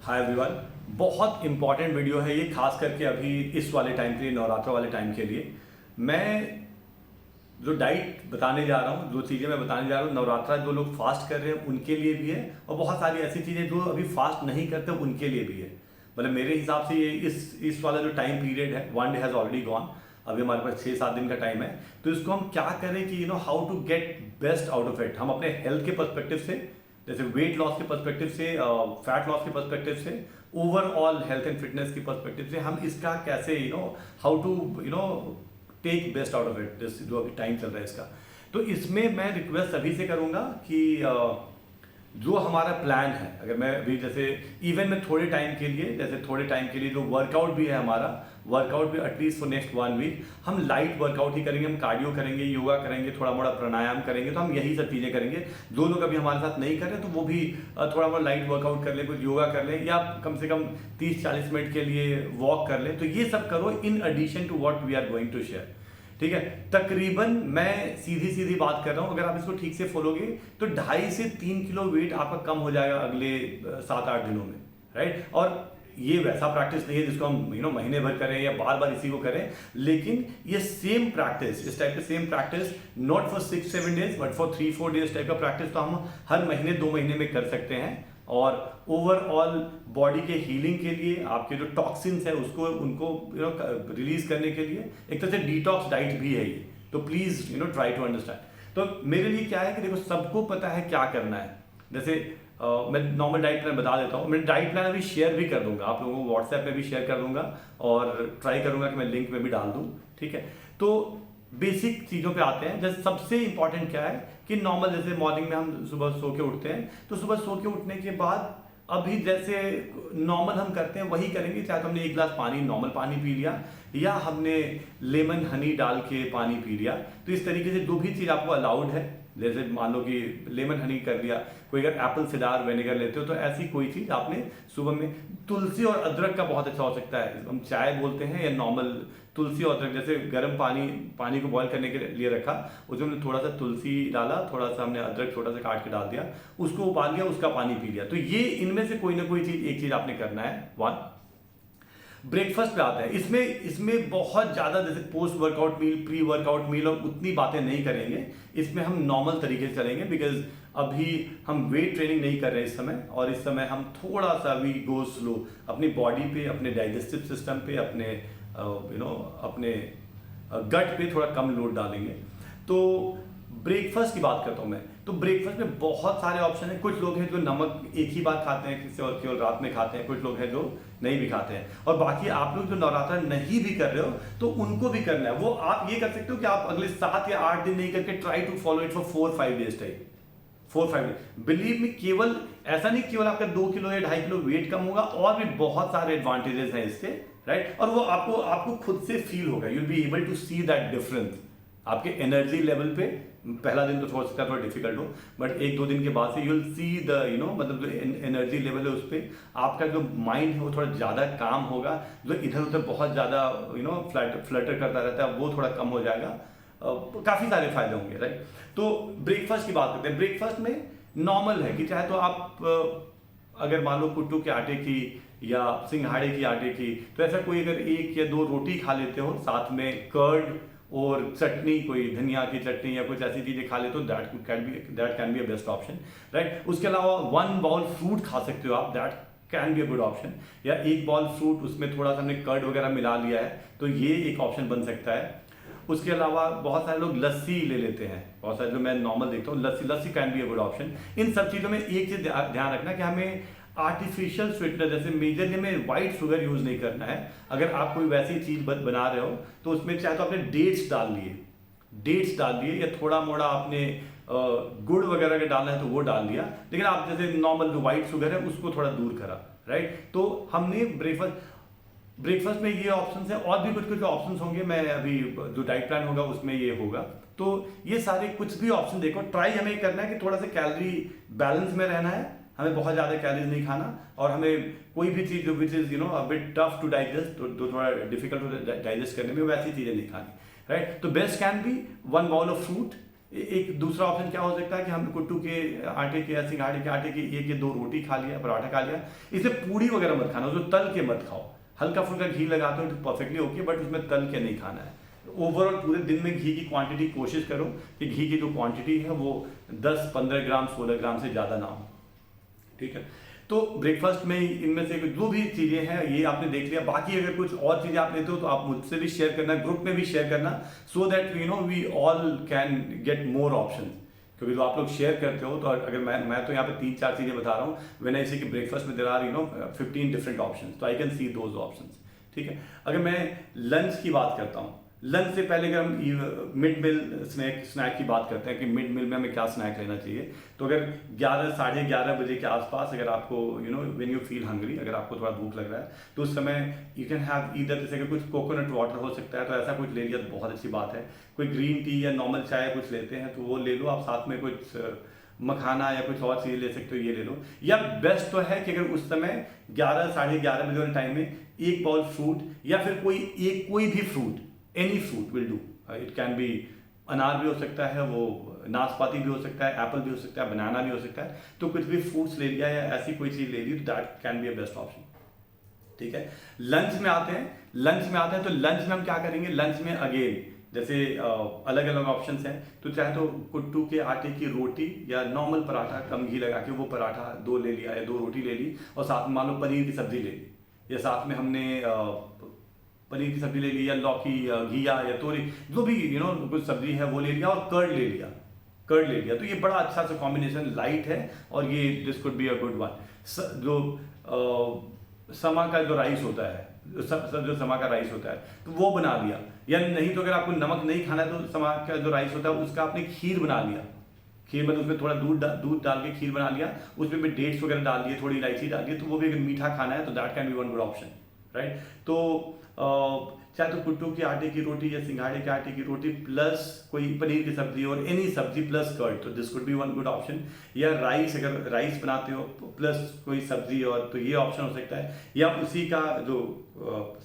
Hi everyone. बहुत important video है ये, खास करके अभी इस वाले टाइम के लिए, नवरात्र वाले टाइम के लिए। मैं जो डाइट बताने जा रहा हूँ, जो चीज़ें मैं बताने जा रहा हूँ, नवरात्रा जो लोग फास्ट कर रहे हैं उनके लिए भी है, और बहुत सारी ऐसी चीज़ें जो अभी फास्ट नहीं करते उनके लिए भी है। मतलब मेरे हिसाब से ये इस वाला जो टाइम पीरियड है, 1 डे हैज़ ऑलरेडी गॉन। अभी हमारे पास 6-7 दिन का टाइम है, तो इसको हम क्या करें कि how to get best out of it. हम अपने हेल्थ के पर्सपेक्टिव से, जैसे वेट लॉस के पर्सपेक्टिव से, फैट लॉस के पर्सपेक्टिव से, ओवरऑल हेल्थ एंड फिटनेस की पर्सपेक्टिव से हम इसका कैसे how to take best out of it, जो अभी टाइम चल रहा है इसका। तो इसमें मैं रिक्वेस्ट सभी से करूंगा कि जो हमारा प्लान है, अगर मैं अभी जैसे इवन में थोड़े टाइम के लिए जो वर्कआउट भी है हमारा, वर्कआउट भी एटलीस्ट फॉर नेक्स्ट 1 वीक हम लाइट वर्कआउट ही करेंगे। हम कार्डियो करेंगे, योगा करेंगे, थोड़ा मोड़ा प्राणायाम करेंगे, तो हम यही सब चीज़ें करेंगे। जो लोग अभी हमारे साथ नहीं कर रहे तो वो भी थोड़ा मोड़ा लाइट वर्कआउट कर ले, कुछ योगा कर ले, या कम से कम 30-40 मिनट के लिए वॉक कर ले। तो ये सब करो in addition to what we are going to share. ठीक है, तकरीबन मैं सीधी बात कर रहा हूं, अगर आप इसको ठीक से फॉलोगे तो 2.5 से 3 किलो वेट आपका कम हो जाएगा अगले 7-8 दिनों में, राइट। और ये वैसा प्रैक्टिस नहीं है जिसको हम महीने भर करें या बार बार इसी को करें, लेकिन ये सेम प्रैक्टिस, इस टाइप के same practice not for 6-7 days but for 3-4 days type का प्रैक्टिस तो हम हर महीने 2 महीने में कर सकते हैं। और ओवरऑल बॉडी के हीलिंग के लिए, आपके जो टॉक्सिन्स है उनको रिलीज करने के लिए एक तरह से डिटॉक्स डाइट भी है ये। तो प्लीज ट्राई टू अंडरस्टैंड। तो मेरे लिए क्या है कि देखो, सबको पता है क्या करना है। जैसे मैं नॉर्मल डाइट प्लान बता देता हूँ। मैं डाइट प्लान अभी शेयर भी कर दूंगा, आप लोगों को व्हाट्सएप में भी शेयर कर दूंगा, और ट्राई करूंगा कि मैं लिंक में भी डाल दूँ। ठीक है, तो बेसिक चीज़ों पे आते हैं। जैसे सबसे इंपॉर्टेंट क्या है कि नॉर्मल, जैसे मॉर्निंग में हम सुबह सो के उठते हैं, तो सुबह सो के उठने के बाद अभी जैसे नॉर्मल हम करते हैं वही करेंगे। चाहे तो हमने 1 गिलास पानी, नॉर्मल पानी पी लिया, या हमने लेमन हनी डाल के पानी पी लिया। तो इस तरीके से जो भी चीज़ आपको अलाउड है, जैसे मान लो कि लेमन हनी कर लिया, कोई अगर एप्पल सिडार विनेगर लेते हो तो ऐसी कोई चीज़ आपने सुबह में। तुलसी और अदरक का बहुत अच्छा हो सकता है, हम चाय बोलते हैं या नॉर्मल तुलसी और अदरक। जैसे गर्म पानी को बॉईल करने के लिए रखा, उसमें हमने थोड़ा सा तुलसी डाला, थोड़ा सा हमने अदरक छोटा सा काट के डाल दिया, उसको उबाल लिया, उसका पानी पी लिया। तो ये इनमें से कोई ना कोई चीज़, एक चीज़ आपने करना है। 1 ब्रेकफास्ट पे आता है। इसमें बहुत ज़्यादा, जैसे post workout meal, pre workout meal, और उतनी बातें नहीं करेंगे। इसमें हम नॉर्मल तरीके से चलेंगे, बिकॉज अभी हम वेट ट्रेनिंग नहीं कर रहे इस समय, और इस समय हम थोड़ा सा वी गो स्लो अपनी बॉडी पे, अपने डाइजेस्टिव सिस्टम पे, अपने अपने गट पे थोड़ा कम लोड डालेंगे। तो ब्रेकफास्ट की बात करता हूँ मैं। तो ब्रेकफास्ट में बहुत सारे ऑप्शन है। कुछ लोग हैं जो नमक एक ही बार खाते हैं, किसी और केवल रात में खाते हैं, कुछ लोग हैं जो नहीं भी खाते हैं। और बाकी आप लोग जो नवरात्रा नहीं भी कर रहे हो तो उनको भी करना है। वो आप ये कर सकते हो कि आप अगले 7 या 8 दिन नहीं करके try to follow it for 4-5 days type, 4-5 days. Believe me, केवल ऐसा नहीं केवल आपका 2 किलो या 2.5 किलो वेट कम होगा, और भी बहुत सारे एडवांटेजेस हैं इसके, राइट। और वो आपको खुद से फील होगा, you will be able to see that difference आपके एनर्जी लेवल पे। पहला दिन तो थोड़ा डिफिकल्ट हो, बट 1-2 दिन के बाद से यू विल सी द मतलब जो एनर्जी लेवल है उस पर आपका जो माइंड है वो थोड़ा ज़्यादा काम होगा। जो इधर उधर बहुत ज़्यादा फ्लटर करता रहता है वो थोड़ा कम हो जाएगा। काफ़ी सारे फायदे होंगे, राइट। तो ब्रेकफास्ट की बात करते हैं। ब्रेकफास्ट में नॉर्मल है कि चाहे तो आप अगर मान लो कुट्टू के आटे की या सिंघाड़े की आटे की, तो ऐसा कोई अगर 1 या 2 रोटी खा लेते हो, साथ में कर्ड और चटनी, कोई धनिया की चटनी या कुछ ऐसी चीजें खा लेते हो, that can be a best option, right. उसके अलावा 1 बाउल फ्रूट खा सकते हो आप, that can be a good option. या 1 बाउल फ्रूट, उसमें थोड़ा सा हमने कर्ड वगैरह मिला लिया है, तो ये एक ऑप्शन बन सकता है। उसके अलावा बहुत सारे लोग लस्सी ले लेते हैं, बहुत सारे जो मैं नॉर्मल देखता हूँ, lassi can be a good option. इन सब चीज़ों में एक चीज़ ध्यान रखना कि हमें आर्टिफिशियल स्वीटनर, जैसे मेजरली में वाइट शुगर यूज नहीं करना है। अगर आप कोई वैसी चीज बना रहे हो तो उसमें चाहे तो आपने डेट्स डाल लिए, या थोड़ा मोड़ा आपने गुड़ वगैरह का डालना है तो वो डाल दिया, लेकिन आप जैसे नॉर्मल जो वाइट शुगर है उसको थोड़ा दूर करा, राइट। तो हमने ब्रेकफास्ट में ये ऑप्शन है, और भी कुछ ऑप्शन होंगे। मैं अभी जो डाइट प्लान होगा उसमें ये होगा। तो ये सारे कुछ भी ऑप्शन देखो, ट्राई हमें करना है कि थोड़ा सा कैलोरी बैलेंस में रहना है, हमें बहुत ज़्यादा कैलोरीज नहीं खाना, और हमें कोई भी चीज़ which is a bit tough to digest, तो थोड़ा डिफिकल्ट टू डाइजेस्ट करने में, वैसी चीज़ें नहीं खानी, राइट। तो best can be 1 bowl of fruit, एक दूसरा ऑप्शन क्या हो सकता है कि हम कुट्टू के आटे के या सिंघाड़े के आटे की एक या दो रोटी खा लिया, पराठा खा लिया। इसे पूड़ी वगैरह मत खाना, जो तल के मत खाओ। हल्का फुल्का घी लगाते हो तो परफेक्टली ओके, बट उसमें तल के नहीं खाना है। ओवरऑल पूरे दिन में घी की क्वांटिटी कोशिश करो कि घी की जो क्वांटिटी है वो 10-15 ग्राम 16 ग्राम से ज़्यादा ना हो, ठीक है। तो ब्रेकफास्ट में इनमें से जो भी चीज़ें हैं ये आपने देख लिया। बाकी अगर कुछ और चीज़ें आप लेते हो तो आप मुझसे भी शेयर करना, ग्रुप में भी शेयर करना, so that we all can get more option. क्योंकि जो आप लोग शेयर करते हो तो अगर मैं तो यहाँ पे 3-4 चीज़ें बता रहा हूँ, व्हेन आई से कि ब्रेकफास्ट में देयर आर 15 डिफरेंट ऑप्शन, तो I can see those option, ठीक है। अगर मैं लंच की बात करता हूँ, लंच से पहले अगर हम मिड मील स्नैक की बात करते हैं कि मिड मील में हमें क्या स्नैक लेना चाहिए, तो अगर 11-11:30 बजे के आसपास अगर आपको व्हेन यू फील हंग्री, अगर आपको थोड़ा भूख लग रहा है तो उस समय यू कैन हैव ईदर, जैसे अगर कुछ कोकोनट वाटर हो सकता है तो ऐसा कुछ ले लिया तो बहुत अच्छी बात है। कोई ग्रीन टी या नॉर्मल चाय कुछ लेते हैं तो वो ले लो आप, साथ में कुछ मखाना या कुछ और चीज़ ले सकते हो, ये ले लो। या बेस्ट तो है कि अगर उस समय 11-11:30 बजे वाले टाइम में एक बाउल फ्रूट या फिर कोई भी fruit, any fruit will do, it can be अनार भी हो सकता है, वो नाशपाती भी हो सकता है, एप्पल भी हो सकता है, बनाना भी हो सकता है, तो कुछ भी फ्रूट्स ले लिया या ऐसी कोई चीज़ ले ली तो that can be a best option, ठीक है। लंच में आते हैं तो लंच में हम क्या करेंगे, लंच में अगेन जैसे अलग अलग ऑप्शंस हैं, तो चाहे तो कुट्टू के आटे की रोटी या नॉर्मल पराठा कम घी लगा के वो पराठा 2 ले लिया या 2 रोटी ले ली, और साथ में मान लो पनीर की सब्जी ले ली, या साथ में हमने पनीर की सब्जी ले ली या लौकी घिया या तोरी, जो भी कुछ सब्जी है वो ले लिया, और कर्ड ले लिया, तो ये बड़ा अच्छा सा कॉम्बिनेशन, लाइट है और ये this could be a good one. जो समा का जो राइस होता है, जो समा का राइस होता है तो वो बना लिया, या नहीं तो अगर आपको नमक नहीं खाना है तो समा का जो राइस होता है उसका आपने खीर बना लिया। खीर मतलब उसमें थोड़ा दूध डाल के खीर बना लिया, उसमें भी डेट्स वगैरह डाल दिए, थोड़ी इलायची डाल दी, तो वो भी अगर मीठा खाना है तो that can be one good option, right. तो चाहे तो कुट्टू के आटे की रोटी या सिंघाड़े के आटे की रोटी प्लस कोई पनीर की सब्जी और एनी सब्जी प्लस कर्ड, तो this could be one good option. या राइस, अगर राइस बनाते हो प्लस कोई सब्जी, और तो ये ऑप्शन हो सकता है। या उसी का जो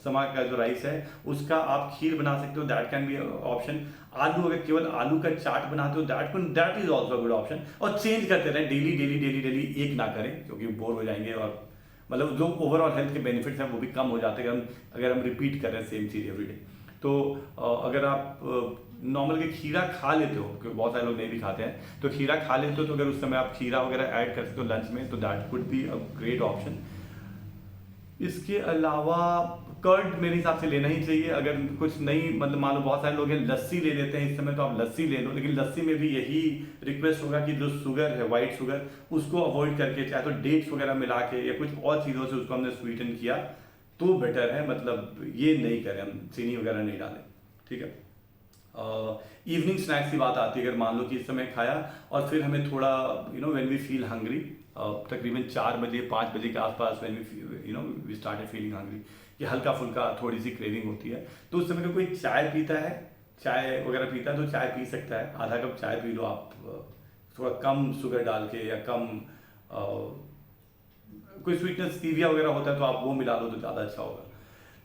समा का जो राइस है उसका आप खीर बना सकते हो, दैट कैन बी ऑप्शन। आलू, अगर केवल आलू का चाट बनाते हो that is also good option. और चेंज करते रहें, डेली एक ना करें क्योंकि बोर हो जाएंगे, और मतलब जो ओवरऑल हेल्थ के बेनिफिट्स हैं वो भी कम हो जाते हैं अगर हम रिपीट कर रहे हैं सेम चीज़ एवरीडे। तो अगर आप नॉर्मल के खीरा खा लेते हो, क्योंकि बहुत सारे लोग नहीं भी खाते हैं, तो खीरा खा लेते हो तो अगर उस समय आप खीरा वगैरह ऐड कर सकते हो लंच में, तो that could be a great option. इसके अलावा कर्ड मेरे हिसाब से लेना ही चाहिए। अगर कुछ नहीं, मतलब मान लो बहुत सारे लोग हैं लस्सी ले लेते हैं इस समय, तो आप लस्सी ले लो, लेकिन लस्सी में भी यही रिक्वेस्ट होगा कि जो शुगर है, वाइट शुगर, उसको अवॉइड करके चाहे तो डेट्स वगैरह मिला के या कुछ और चीज़ों से उसको हमने स्वीटन किया तो बेटर है। मतलब ये नहीं करें, हम चीनी वगैरह नहीं डालें, ठीक है। इवनिंग स्नैक्स की बात आती है, अगर मान लो कि इस समय खाया और फिर हमें थोड़ा व्हेन वी फील हंग्री, तकरीबन 4 बजे 5 बजे के आसपास when we started feeling hungry, कि हल्का फुल्का थोड़ी सी क्रेविंग होती है, तो उस समय कोई चाय पीता है, चाय वगैरह पीता है तो चाय पी सकता है, आधा कप चाय पी लो आप, थोड़ा कम शुगर डाल के, या कम कोई स्वीटनेस स्टीविया वगैरह होता है तो आप वो मिला लो तो ज़्यादा अच्छा होगा।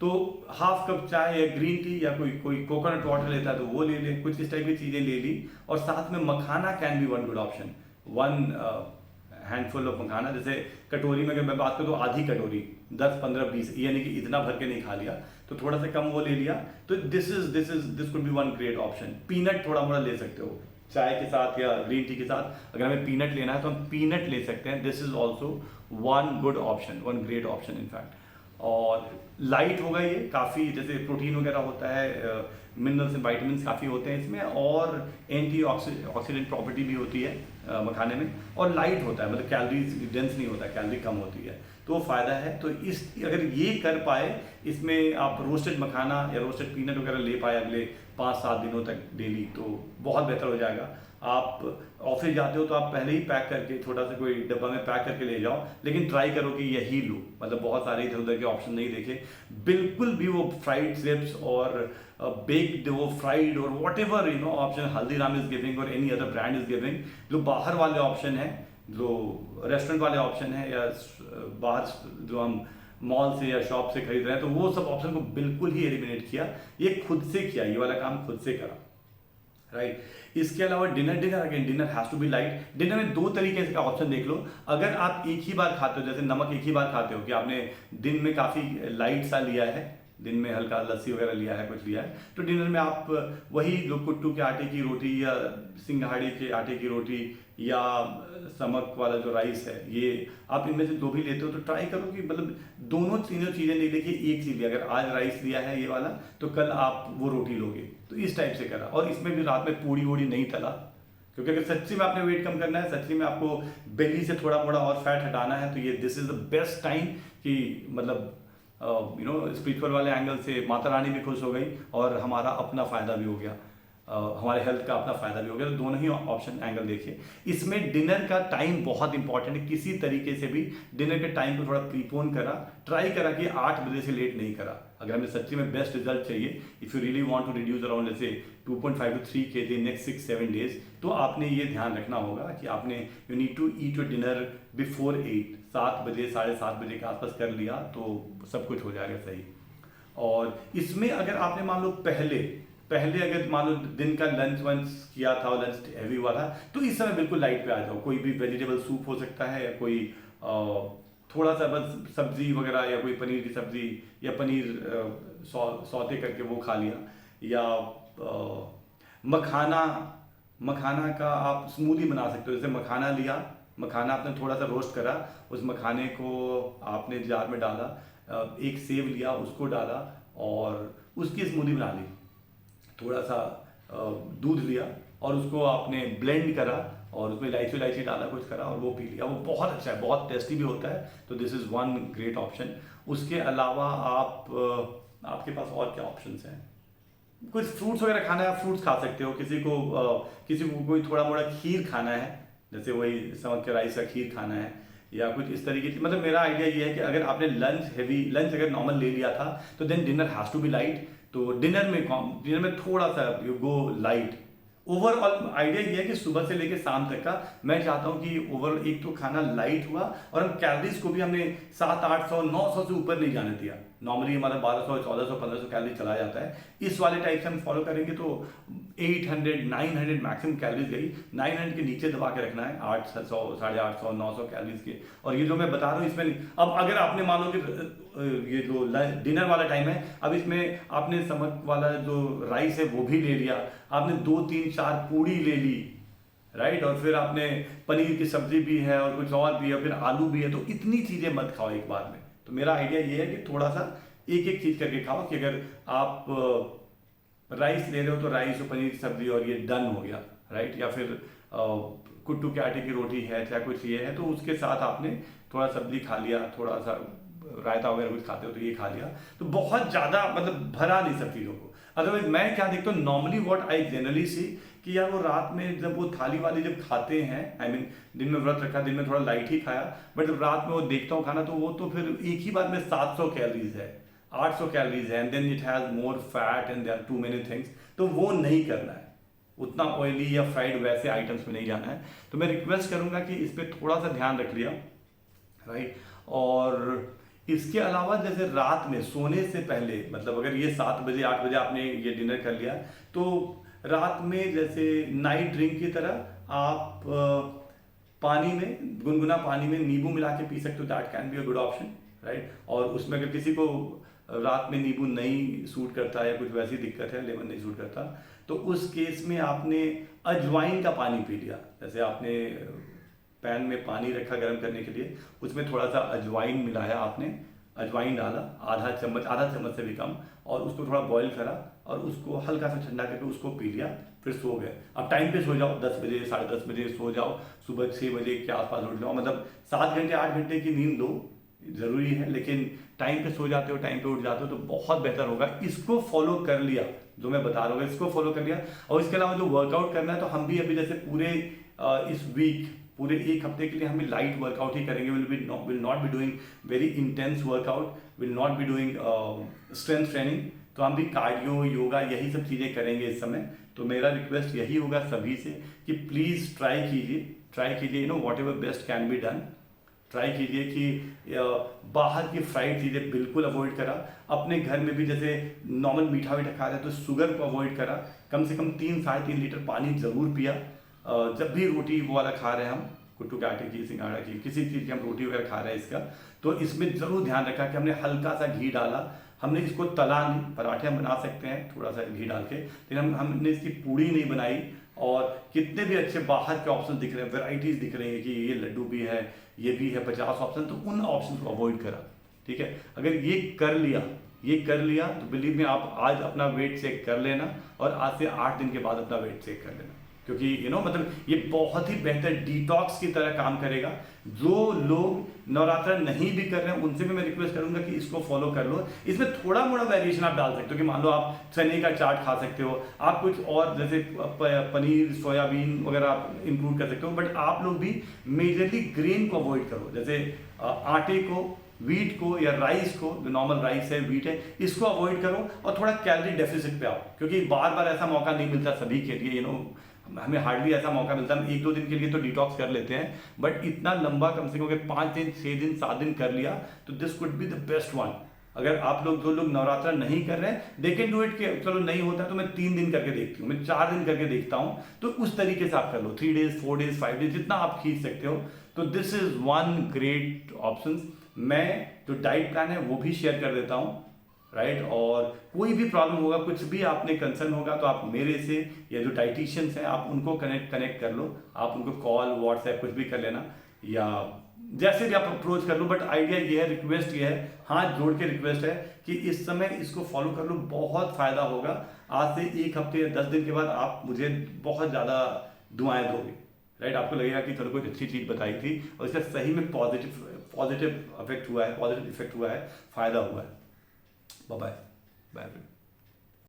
तो हाफ कप चाय या ग्रीन टी, या कोई कोकोनट वाटर लेता है तो वो ले ले, कुछ इस टाइप की चीज़ें ले ली। और साथ में makhana can be one good option, 1 handful of makhana, जैसे कटोरी में अगर मैं बात करूँ तो आधी कटोरी, 10, 15, 20, यानी कि इतना भर के नहीं खा लिया, तो थोड़ा सा कम वो ले लिया, तो this could be one great option. Peanut थोड़ा मोड़ा ले सकते हो चाय के साथ या ग्रीन टी के साथ, अगर हमें पीनट लेना है तो हम पीनट ले सकते हैं, this is also one good option, one great option in fact. और लाइट होगा ये काफ़ी, जैसे प्रोटीन वगैरह होता है, मिनरल्स एंड वाइटामिन काफ़ी होते हैं इसमें, और एंटी ऑक्सीडेंट प्रॉपर्टी भी होती है मखाने में, और लाइट होता है, मतलब कैलोरीज डेंस नहीं होता, कैलोरी कम होती है, तो वो फ़ायदा है। तो अगर ये कर पाए, इसमें आप रोस्टेड मखाना या रोस्टेड पीनट वगैरह ले पाए अगले 5-7 दिनों तक डेली, तो बहुत बेहतर हो जाएगा। आप ऑफिस जाते हो तो आप पहले ही पैक करके छोटा सा कोई डब्बा में पैक करके ले जाओ, लेकिन ट्राई करो कि यही लो, मतलब बहुत सारे इधर उधर के ऑप्शन नहीं देखे, बिल्कुल भी वो फ्राइड चिप्स और बेक्ड, वो फ्राइड और whatever option Haldiram is giving और any other brand is giving, जो बाहर वाले ऑप्शन है, जो रेस्टोरेंट वाले ऑप्शन है, या बाहर जो हम मॉल से या शॉप से खरीद रहे हैं, तो वो सब ऑप्शन को बिल्कुल ही एलिमिनेट किया, ये खुद से किया, ये वाला काम खुद से करा। राइट। इसके अलावा dinner has to be light. Dinner में दो तरीके से का ऑप्शन देख लो। अगर आप एक ही बार खाते हो, जैसे नमक एक ही बार खाते हो कि आपने दिन में काफ़ी लाइट सा लिया है, दिन में हल्का लस्सी वगैरह लिया है, कुछ लिया है, तो डिनर में आप वही जो कुट्टू के आटे की रोटी या सिंघाड़ी के आटे की रोटी या समक वाला जो राइस है, ये आप इनमें से जो भी लेते हो तो ट्राई करो कि मतलब दोनों तीनों चीज़ें नहीं लेके एक चीज़ लिया। अगर आज राइस लिया है ये वाला, तो कल आप वो रोटी लोगे, तो इस टाइप से करा। और इसमें भी रात में पूड़ी वूड़ी नहीं तला, क्योंकि अगर सच्ची में आपने वेट कम करना है, सच्ची में आपको बेली से थोड़ा मोड़ा और फैट हटाना है, तो ये this is the best time कि मतलब स्पिरिचुअल वाले एंगल से माता रानी भी खुश हो गई और हमारा अपना फ़ायदा भी हो गया, हमारे हेल्थ का अपना फ़ायदा भी हो गया। तो दोनों ही ऑप्शन एंगल देखिए। इसमें डिनर का टाइम बहुत इंपॉर्टेंट है। किसी तरीके से भी डिनर के टाइम को थोड़ा प्रीपोन करा, ट्राई करा कि 8 बजे से लेट नहीं करा। अगर हमें सच्ची में बेस्ट रिजल्ट चाहिए, if you really want to reduce around जैसे 2.5 to 3 kg नेक्स्ट 6-7 डेज, तो आपने ये ध्यान रखना होगा कि आपने you need to eat your dinner before 8, 7 बजे 7:30 बजे के आसपास कर लिया तो सब कुछ हो जाएगा सही। और इसमें अगर आपने मान लो पहले अगर मान लो दिन का लंच वंच किया था और लंच हैवी हुआ था, तो इस समय बिल्कुल लाइट पे आ जाओ। कोई भी वेजिटेबल सूप हो सकता है, या कोई थोड़ा सा बस सब्जी वगैरह, या कोई पनीर की सब्जी या पनीर सौते करके वो खा लिया, या मखाना का आप स्मूदी बना सकते हो। जैसे मखाना लिया, मखाना आपने थोड़ा सा रोस्ट करा, उस मखाने को आपने जार में डाला, एक सेव लिया उसको डाला और उसकी स्मूदी बना ली। थोड़ा सा दूध लिया और उसको आपने ब्लेंड करा और उसमें इलायची डाला, कुछ करा और वो पी लिया। वो बहुत अच्छा है, बहुत टेस्टी भी होता है। तो this is one great option. उसके अलावा आपके पास और क्या ऑप्शंस हैं? कुछ फ्रूट्स वगैरह खाना है, फ्रूट्स खा सकते हो। किसी को कोई थोड़ा मोड़ा खीर खाना है, जैसे वही समझ के राइस का खीर खाना है, या कुछ इस तरीके की। मतलब मेरा आइडिया ये है कि अगर आपने लंच अगर नॉर्मल ले लिया था, तो then dinner has to be light. तो डिनर में थोड़ा सा you go light. Overall idea ये है कि सुबह से लेकर शाम तक का मैं चाहता हूँ कि ओवरऑल एक तो खाना लाइट हुआ और हम कैलोरीज को भी हमने 700-800-900 से ऊपर नहीं जाने दिया। नॉर्मली हमारा 1200-1400-1500 कैलोरी चला जाता है। इस वाले टाइप से हम फॉलो करेंगे तो 800-900 मैक्सिमम कैलोरीज गई। 900 के नीचे दबा के रखना है, 800, 850-900 कैलोरीज के। और ये जो मैं बता रहा हूँ इसमें अब अगर आपने मान लो कि ये जो डिनर वाला टाइम है, अब इसमें आपने समक वाला जो राइस है वो भी ले लिया, आपने 2-3-4 पूड़ी ले ली, राइट, और फिर आपने पनीर की सब्जी भी है और कुछ और भी है, फिर आलू भी है। तो इतनी चीज़ें मत खाओ एक बार में। तो मेरा आइडिया ये है कि थोड़ा सा एक एक चीज़ करके खाओ, कि अगर आप राइस ले रहे हो तो राइस और पनीर की सब्जी और ये डन हो गया, राइट। या फिर कुट्टू के आटे की रोटी है, चाहे कुछ ये है, तो उसके साथ आपने थोड़ा सब्जी खा लिया, थोड़ा सा रायता वगैरह कुछ खाते हो तो ये खा लिया, तो बहुत ज़्यादा मतलब भरा नहीं सब चीज़ों को। अदरवाइज मैं क्या देखता हूँ, normally what I generally C, कि यार वो रात में जब वो थाली वाली जब खाते हैं, आई मीन दिन में व्रत रखा, दिन में थोड़ा लाइट ही खाया, बट जब रात में वो देखता हूँ खाना, तो वो तो फिर एक ही बार में 700 कैलोरीज है, 800 कैलोरीज है, and then it has more fat and there too many things. तो वो नहीं करना है, उतना ऑयली या फ्राइड वैसे आइटम्स में नहीं जाना है। तो मैं रिक्वेस्ट करूँगा कि इस पर थोड़ा सा ध्यान रख लिया, राइट। और इसके अलावा जैसे रात में सोने से पहले, मतलब अगर ये 7 बजे 8 बजे आपने ये डिनर कर लिया, तो रात में जैसे नाइट ड्रिंक की तरह आप पानी में, गुनगुना पानी में नींबू मिला के पी सकते हो। That can be a good option, right. और उसमें अगर किसी को रात में नींबू नहीं सूट करता या कुछ वैसी दिक्कत है, लेमन नहीं सूट करता, तो उस केस में आपने अजवाइन का पानी पी लिया। जैसे आपने पैन में पानी रखा गर्म करने के लिए, उसमें थोड़ा सा अजवाइन मिलाया, आपने अजवाइन डाला आधा चम्मच से भी कम, और उसको थोड़ा बॉईल करा और उसको हल्का सा ठंडा करके उसको पी लिया, फिर सो गए। अब टाइम पे सो जाओ, 10 बजे 10:30 बजे सो जाओ, सुबह 6 बजे के आसपास उठ जाओ। मतलब 7 घंटे 8 घंटे की नींद लो, ज़रूरी है, लेकिन टाइम पे सो जाते हो, टाइम पे उठ जाते हो तो बहुत बेहतर होगा। इसको फॉलो कर लिया जो मैं बता रहा हूँ, इसको फॉलो कर लिया। और इसके अलावा जो वर्कआउट करना है, तो हम भी अभी जैसे पूरे इस वीक, पूरे एक हफ्ते के लिए हम लाइट वर्कआउट ही करेंगे। Will not be doing very intense workout, will not be doing strength training. तो हम भी कार्डियो, योगा, यही सब चीज़ें करेंगे इस समय। तो मेरा रिक्वेस्ट यही होगा सभी से कि प्लीज़ ट्राई कीजिए, you know, what ever best can be done. Try कीजिए कि बाहर की फ्राइड चीज़ें बिल्कुल अवॉइड करा। अपने घर में भी जैसे नॉर्मल मीठा वीठा खा रहे हैं तो शुगर को अवॉइड करा। कम से कम 3-3.5 लीटर पानी ज़रूर पिया। जब भी रोटी वो वाला खा रहे हैं हम, कुट्टू के आटे की, सिंगाड़ा की, किसी चीज़ की हम रोटी वगैरह खा रहे हैं इसका, तो इसमें ज़रूर ध्यान रखा कि हमने हल्का सा घी डाला। हमने इसको तला नहीं, पराठे हम बना सकते हैं थोड़ा सा घी डाल के, लेकिन हमने इसकी पूड़ी नहीं बनाई। और कितने भी अच्छे बाहर के ऑप्शन दिख रहे हैं, वेराइटीज़ दिख रही हैं कि ये लड्डू भी है, ये भी है, 50 ऑप्शन, तो उन ऑप्शन को अवॉइड करा। ठीक है, अगर ये कर लिया तो बिलीव में आप आज अपना वेट चेक कर लेना और आज से 8 दिन के बाद अपना वेट चेक कर लेना, क्योंकि मतलब ये बहुत ही बेहतर डिटॉक्स की तरह काम करेगा। जो लोग नवरात्र नहीं भी कर रहे हैं उनसे भी मैं रिक्वेस्ट करूंगा कि इसको फॉलो कर लो। इसमें थोड़ा मोड़ा वेरिएशन आप डाल सकते हो कि मान लो आप चने का चाट खा सकते हो, आप कुछ और जैसे पनीर, सोयाबीन वगैरह आप इंक्लूड कर सकते हो, बट आप लोग भी मेजरली ग्रेन को अवॉइड करो। जैसे आटे को, वीट को या राइस को, जो नॉर्मल राइस है, वीट है, इसको अवॉइड करो और थोड़ा कैलोरी डेफिसिट पे आओ, क्योंकि बार बार ऐसा मौका नहीं मिलता सभी के लिए। हमें हार्डली ऐसा मौका मिलता है। हम 1-2 दिन के लिए तो डिटॉक्स कर लेते हैं, बट इतना लंबा कम से कम 5 दिन, 6 दिन, 7 दिन कर लिया तो this could be the best one. अगर आप लोग, जो लोग नवरात्र नहीं कर रहे हैं, दे कैन डू इट, कि चलो नहीं होता तो मैं 3 दिन करके देखती हूँ, मैं 4 दिन करके देखता हूँ, तो उस तरीके से आप कर लो, 3 डेज, 4 डेज, 5 डेज, जितना आप खींच सकते हो। तो this is one great option. मैं जो डाइट प्लान है वो भी शेयर कर देता हूँ, राइट। और कोई भी प्रॉब्लम होगा, कुछ भी आपने कंसर्न होगा, तो आप मेरे से या जो डाइटिशियंस हैं आप उनको कनेक्ट कर लो। आप उनको कॉल, व्हाट्सएप कुछ भी कर लेना, या जैसे भी आप अप्रोच कर लो। बट आइडिया ये है, रिक्वेस्ट ये है, हाथ जोड़ के रिक्वेस्ट है कि इस समय इसको फॉलो कर लो, बहुत फायदा होगा। आज से 1 हफ्ते या 10 दिन के बाद आप मुझे बहुत ज़्यादा दुआएं दोगे, राइट। आपको लगेगा कि चलो कोई अच्छी चीज़ बताई थी और इसका सही में पॉजिटिव इफेक्ट हुआ है, फ़ायदा हुआ है। Bye bye.